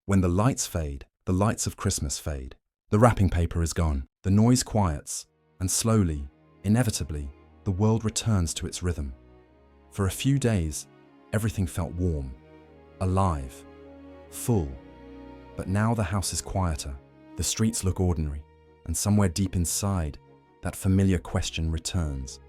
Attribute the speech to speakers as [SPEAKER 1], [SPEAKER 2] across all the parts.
[SPEAKER 1] When the lights fade, the lights of Christmas fade. The wrapping paper is gone, the noise quiets, and slowly, inevitably, the world returns to its rhythm. For a few days, everything felt warm, alive, full. But now the house is quieter, the streets look ordinary, and somewhere deep inside, that familiar question returns.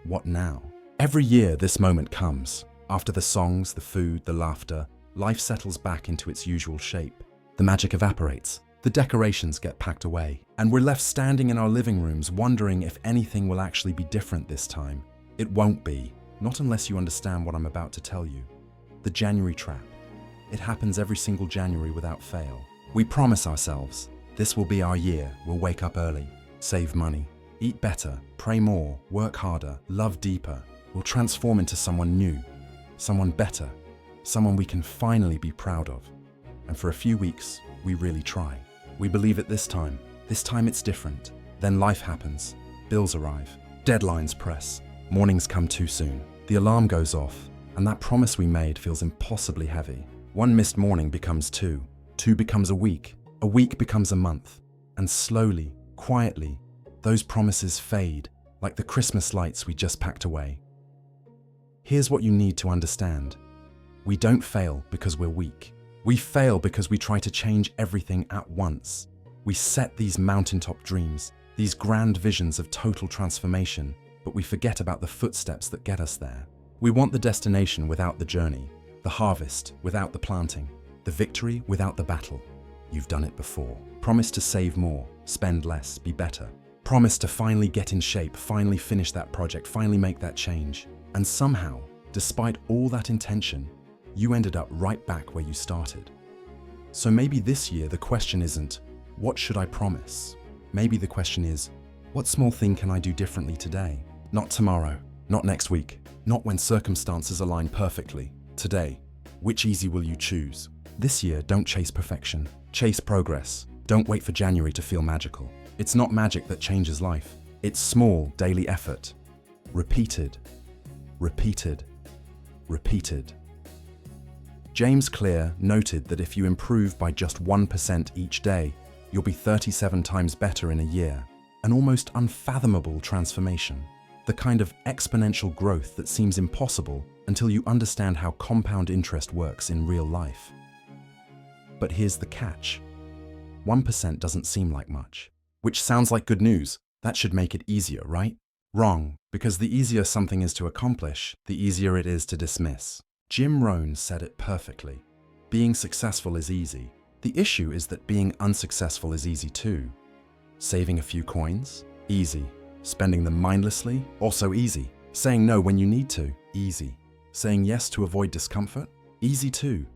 [SPEAKER 1] What now? Every year this moment comes. After the songs, the food, the laughter, life settles back into its usual shape. The magic evaporates, the decorations get packed away, and we're left standing in our living rooms wondering if anything will actually be different this time. It won't be, not unless you understand what I'm about to tell you. The January trap. It happens every single January without fail. We promise ourselves, this will be our year. We'll wake up early, save money, eat better, pray more, work harder, love deeper. We'll transform into someone new, someone better, someone we can finally be proud of. And for a few weeks, we really try. We believe it this time. This time it's different. Then life happens. Bills arrive. Deadlines press. Mornings come too soon. The alarm goes off, and that promise we made feels impossibly heavy. One missed morning becomes two. Two becomes a week becomes a month. And slowly, quietly, those promises fade like the Christmas lights we just packed away. Here's what you need to understand. We don't fail because we're weak. We fail because we try to change everything at once. We set these mountaintop dreams, these grand visions of total transformation, but we forget about the footsteps that get us there. We want the destination without the journey, the harvest without the planting, the victory without the battle. You've done it before. Promise to save more, spend less, be better. Promise to finally get in shape, finally finish that project, finally make that change. And somehow, despite all that intention, you ended up right back where you started. So maybe this year the question isn't, what should I promise? Maybe the question is, what small thing can I do differently today? Not tomorrow, not next week, not when circumstances align perfectly. Today, which easy will you choose? This year, don't chase perfection, chase progress. Don't wait for January to feel magical. It's not magic that changes life. It's small daily effort. Repeated, repeated, repeated. James Clear noted that if you improve by just 1% each day, you'll be 37 times better in a year. An almost unfathomable transformation. The kind of exponential growth that seems impossible until you understand how compound interest works in real life. But here's the catch. 1% doesn't seem like much. Which sounds like good news. That should make it easier, right? Wrong, because the easier something is to accomplish, the easier it is to dismiss. Jim Rohn said it perfectly. Being successful is easy. The issue is that being unsuccessful is easy too. Saving a few coins? Easy. Spending them mindlessly? Also easy. Saying no when you need to? Easy. Saying yes to avoid discomfort? Easy too.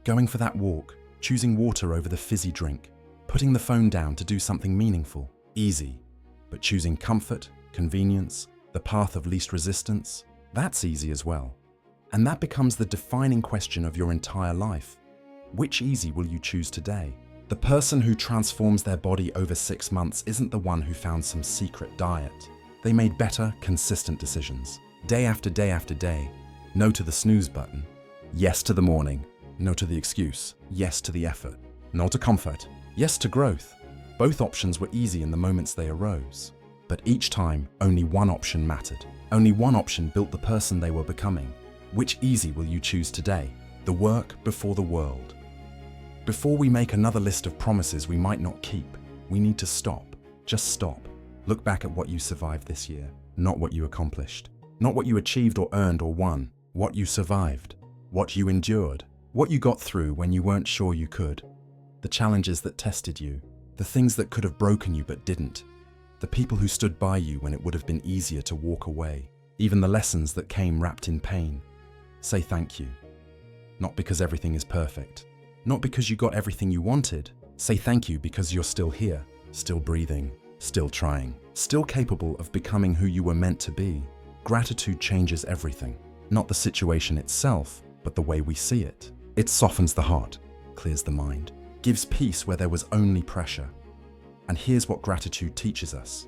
[SPEAKER 1] Going for that walk, choosing water over the fizzy drink, putting the phone down to do something meaningful? Easy. But choosing comfort, convenience, the path of least resistance? That's easy as well. And that becomes the defining question of your entire life. Which easy will you choose today? The person who transforms their body over 6 months isn't the one who found some secret diet. They made better, consistent decisions. Day after day after day. No to the snooze button. Yes to the morning. No to the excuse. Yes to the effort. No to comfort. Yes to growth. Both options were easy in the moments they arose. But each time, only one option mattered. Only one option built the person they were becoming. Which easy will you choose today? The work before the world. Before we make another list of promises we might not keep, we need to stop. Just stop. Look back at what you survived this year, not what you accomplished. Not what you achieved or earned or won. What you survived. What you endured. What you got through when you weren't sure you could. The challenges that tested you. The things that could have broken you but didn't. The people who stood by you when it would have been easier to walk away. Even the lessons that came wrapped in pain. Say thank you. Not because everything is perfect. Not because you got everything you wanted. Say thank you because you're still here, still breathing, still trying, still capable of becoming who you were meant to be. Gratitude changes everything. Not the situation itself, but the way we see it. It softens the heart, clears the mind, gives peace where there was only pressure. And here's what gratitude teaches us.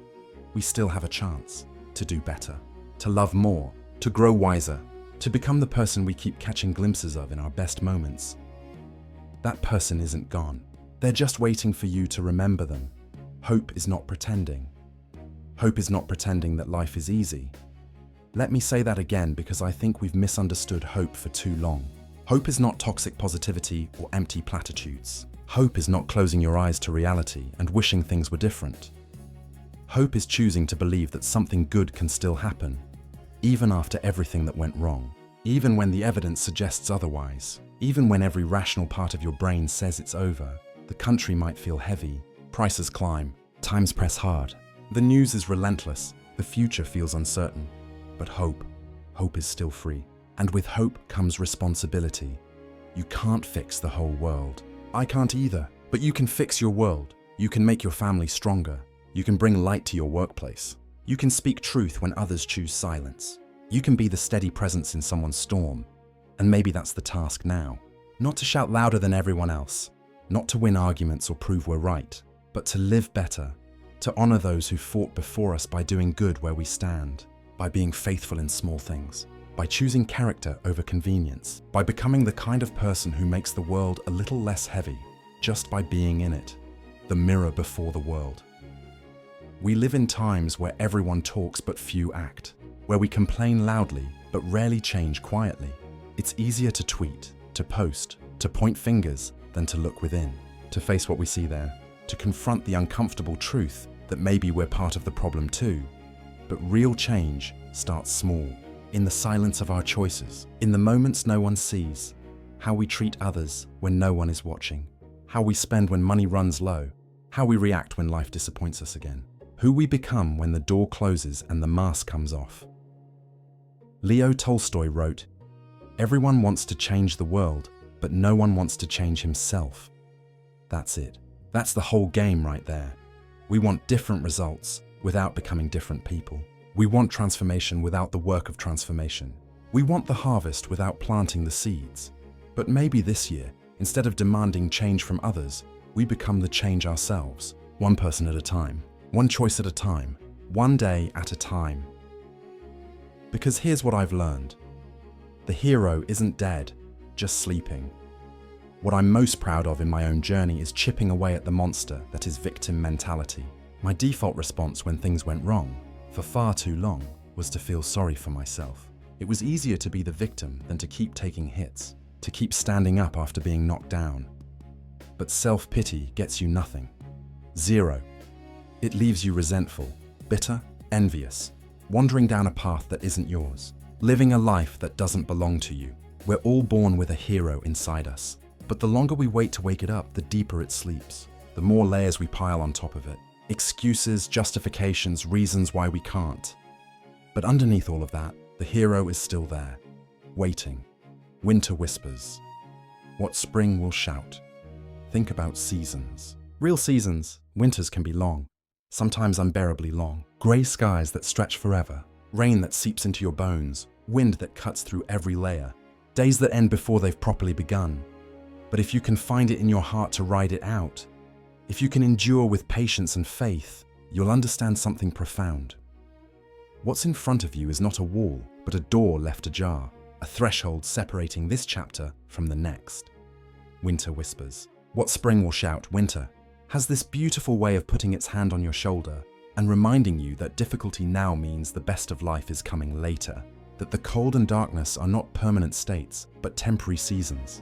[SPEAKER 1] We still have a chance to do better, to love more, to grow wiser, to become the person we keep catching glimpses of in our best moments. That person isn't gone. They're just waiting for you to remember them. Hope is not pretending. Hope is not pretending that life is easy. Let me say that again because I think we've misunderstood hope for too long. Hope is not toxic positivity or empty platitudes. Hope is not closing your eyes to reality and wishing things were different. Hope is choosing to believe that something good can still happen, even after everything that went wrong, even when the evidence suggests otherwise, even when every rational part of your brain says it's over. The country might feel heavy, prices climb, times press hard, the news is relentless, the future feels uncertain. But hope is still free. And with hope comes responsibility. You can't fix the whole world. I can't either, but you can fix your world. You can make your family stronger. You can bring light to your workplace. You can speak truth when others choose silence. You can be the steady presence in someone's storm. And maybe that's the task now. Not to shout louder than everyone else, not to win arguments or prove we're right, but to live better, to honor those who fought before us by doing good where we stand, by being faithful in small things, by choosing character over convenience, by becoming the kind of person who makes the world a little less heavy, just by being in it, the mirror before the world. We live in times where everyone talks but few act, where we complain loudly but rarely change quietly. It's easier to tweet, to post, to point fingers than to look within, to face what we see there, to confront the uncomfortable truth that maybe we're part of the problem too. But real change starts small, in the silence of our choices, in the moments no one sees, how we treat others when no one is watching, how we spend when money runs low, how we react when life disappoints us again, who we become when the door closes and the mask comes off. Leo Tolstoy wrote, "Everyone wants to change the world, but no one wants to change himself." That's it. That's the whole game right there. We want different results without becoming different people. We want transformation without the work of transformation. We want the harvest without planting the seeds. But maybe this year, instead of demanding change from others, we become the change ourselves, one person at a time, one choice at a time, one day at a time. Because here's what I've learned. The hero isn't dead, just sleeping. What I'm most proud of in my own journey is chipping away at the monster that is victim mentality. My default response when things went wrong, for far too long, was to feel sorry for myself. It was easier to be the victim than to keep taking hits, to keep standing up after being knocked down. But self-pity gets you nothing. Zero. It leaves you resentful, bitter, envious, wandering down a path that isn't yours, living a life that doesn't belong to you. We're all born with a hero inside us, but the longer we wait to wake it up, the deeper it sleeps, the more layers we pile on top of it. Excuses, justifications, reasons why we can't. But underneath all of that, the hero is still there, waiting. Winter whispers. What spring will shout. Think about seasons. Real seasons, winters can be long, sometimes unbearably long. Grey skies that stretch forever, rain that seeps into your bones, wind that cuts through every layer, days that end before they've properly begun. But if you can find it in your heart to ride it out, if you can endure with patience and faith, you'll understand something profound. What's in front of you is not a wall, but a door left ajar, a threshold separating this chapter from the next. Winter whispers. What spring will shout, winter, has this beautiful way of putting its hand on your shoulder and reminding you that difficulty now means the best of life is coming later, that the cold and darkness are not permanent states, but temporary seasons.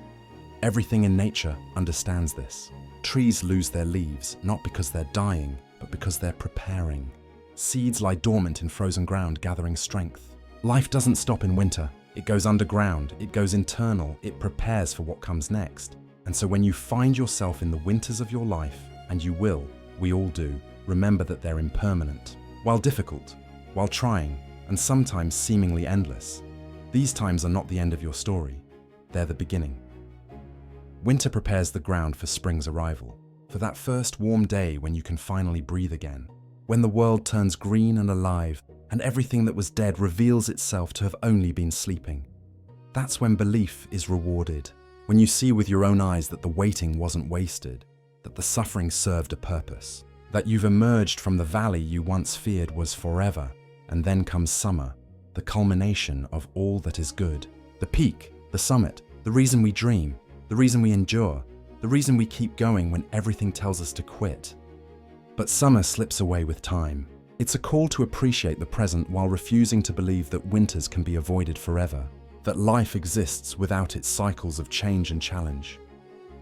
[SPEAKER 1] Everything in nature understands this. Trees lose their leaves, not because they're dying, but because they're preparing. Seeds lie dormant in frozen ground, gathering strength. Life doesn't stop in winter. It goes underground, it goes internal, it prepares for what comes next. And so when you find yourself in the winters of your life, and you will, we all do, remember that they're impermanent. While difficult, while trying, and sometimes seemingly endless, these times are not the end of your story. They're the beginning. Winter prepares the ground for spring's arrival, for that first warm day when you can finally breathe again, when the world turns green and alive, and everything that was dead reveals itself to have only been sleeping. That's when belief is rewarded, when you see with your own eyes that the waiting wasn't wasted, that the suffering served a purpose, that you've emerged from the valley you once feared was forever, and then comes summer, the culmination of all that is good, the peak, the summit, the reason we dream, the reason we endure, the reason we keep going when everything tells us to quit. But summer slips away with time. It's a call to appreciate the present while refusing to believe that winters can be avoided forever, that life exists without its cycles of change and challenge.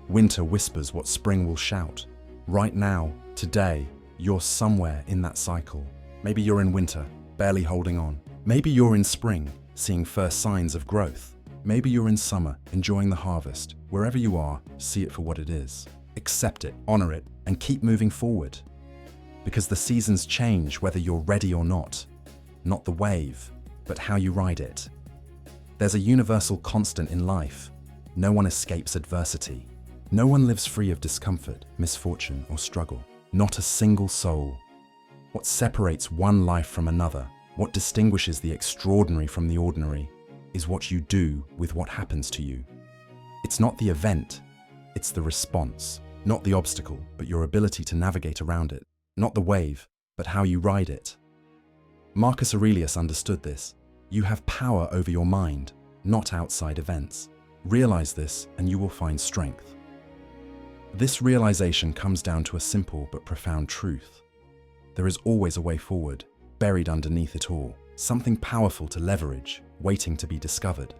[SPEAKER 1] Winter whispers what spring will shout. Right now, today, you're somewhere in that cycle. Maybe you're in winter, barely holding on. Maybe you're in spring, seeing first signs of growth. Maybe you're in summer, enjoying the harvest. Wherever you are, see it for what it is. Accept it, honor it, and keep moving forward. Because the seasons change whether you're ready or not. Not the wave, but how you ride it. There's a universal constant in life. No one escapes adversity. No one lives free of discomfort, misfortune, or struggle. Not a single soul. What separates one life from another, what distinguishes the extraordinary from the ordinary, is what you do with what happens to you. It's not the event, it's the response. Not the obstacle, but your ability to navigate around it. Not the wave, but how you ride it. Marcus Aurelius understood this. You have power over your mind, not outside events. Realize this and you will find strength. This realization comes down to a simple but profound truth. There is always a way forward, buried underneath it all, something powerful to leverage, waiting to be discovered.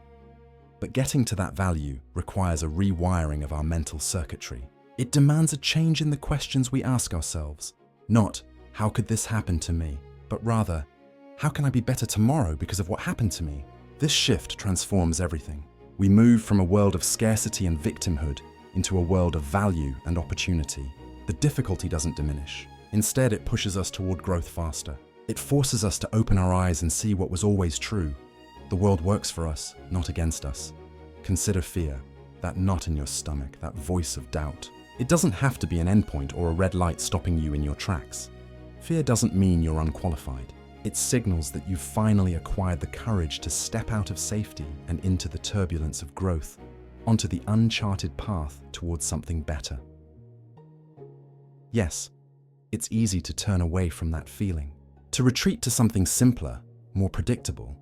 [SPEAKER 1] But getting to that value requires a rewiring of our mental circuitry. It demands a change in the questions we ask ourselves. Not, how could this happen to me? But rather, how can I be better tomorrow because of what happened to me? This shift transforms everything. We move from a world of scarcity and victimhood into a world of value and opportunity. The difficulty doesn't diminish. Instead, it pushes us toward growth faster. It forces us to open our eyes and see what was always true. The world works for us, not against us. Consider fear, that knot in your stomach, that voice of doubt. It doesn't have to be an endpoint or a red light stopping you in your tracks. Fear doesn't mean you're unqualified. It signals that you've finally acquired the courage to step out of safety and into the turbulence of growth, onto the uncharted path towards something better. Yes, it's easy to turn away from that feeling, to retreat to something simpler, more predictable.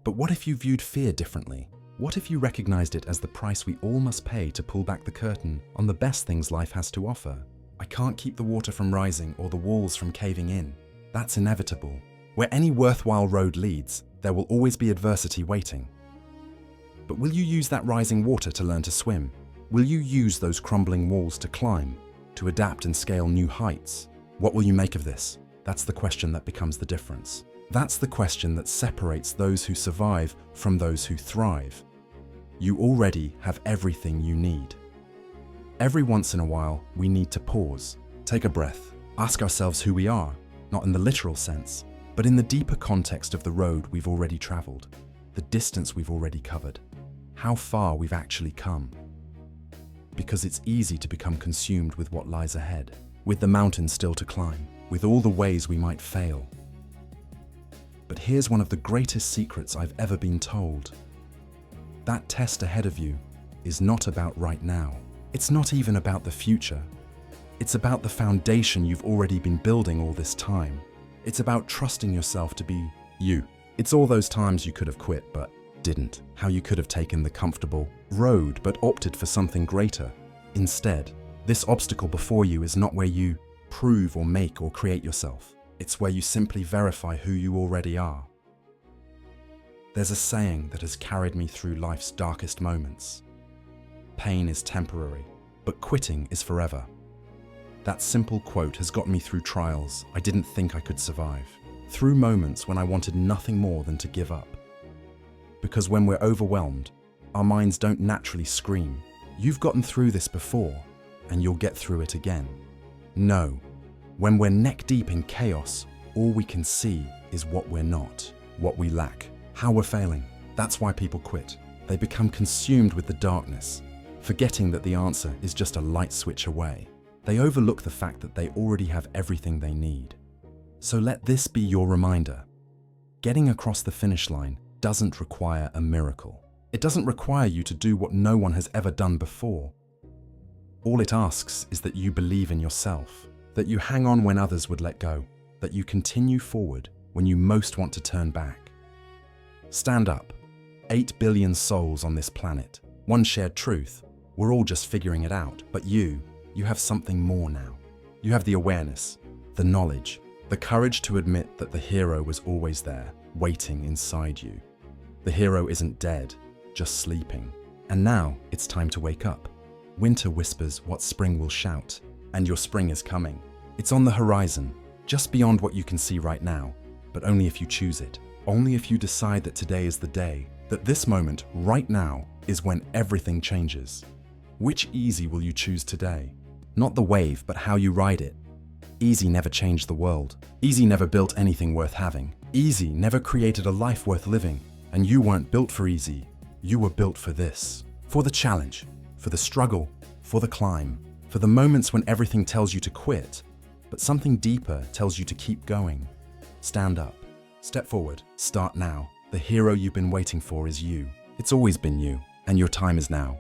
[SPEAKER 1] But what if you viewed fear differently? What if you recognized it as the price we all must pay to pull back the curtain on the best things life has to offer? I can't keep the water from rising or the walls from caving in. That's inevitable. Where any worthwhile road leads, there will always be adversity waiting. But will you use that rising water to learn to swim? Will you use those crumbling walls to climb, to adapt and scale new heights? What will you make of this? That's the question that becomes the difference. That's the question that separates those who survive from those who thrive. You already have everything you need. Every once in a while, we need to pause, take a breath, ask ourselves who we are, not in the literal sense, but in the deeper context of the road we've already traveled, the distance we've already covered, how far we've actually come. Because it's easy to become consumed with what lies ahead, with the mountains still to climb, with all the ways we might fail. But here's one of the greatest secrets I've ever been told. That test ahead of you is not about right now. It's not even about the future. It's about the foundation you've already been building all this time. It's about trusting yourself to be you. It's all those times you could have quit but didn't. How you could have taken the comfortable road but opted for something greater. Instead, this obstacle before you is not where you prove or make or create yourself. It's where you simply verify who you already are. There's a saying that has carried me through life's darkest moments. Pain is temporary, but quitting is forever. That simple quote has got me through trials I didn't think I could survive, through moments when I wanted nothing more than to give up. Because when we're overwhelmed, our minds don't naturally scream, "You've gotten through this before, and you'll get through it again." No, when we're neck deep in chaos, all we can see is what we're not, what we lack, how we're failing. That's why people quit. They become consumed with the darkness, forgetting that the answer is just a light switch away. They overlook the fact that they already have everything they need. So let this be your reminder. Getting across the finish line doesn't require a miracle. It doesn't require you to do what no one has ever done before. All it asks is that you believe in yourself, that you hang on when others would let go, that you continue forward when you most want to turn back. Stand up. 8 billion souls on this planet. One shared truth. We're all just figuring it out, but you have something more now. You have the awareness, the knowledge, the courage to admit that the hero was always there, waiting inside you. The hero isn't dead, just sleeping. And now it's time to wake up. Winter whispers what spring will shout, and your spring is coming. It's on the horizon, just beyond what you can see right now, but only if you choose it. Only if you decide that today is the day, that this moment, right now, is when everything changes. Which easy will you choose today? Not the wave, but how you ride it. Easy never changed the world. Easy never built anything worth having. Easy never created a life worth living. And you weren't built for easy. You were built for this. For the challenge, for the struggle, for the climb, for the moments when everything tells you to quit, but something deeper tells you to keep going. Stand up. Step forward. Start now. The hero you've been waiting for is you. It's always been you, and your time is now.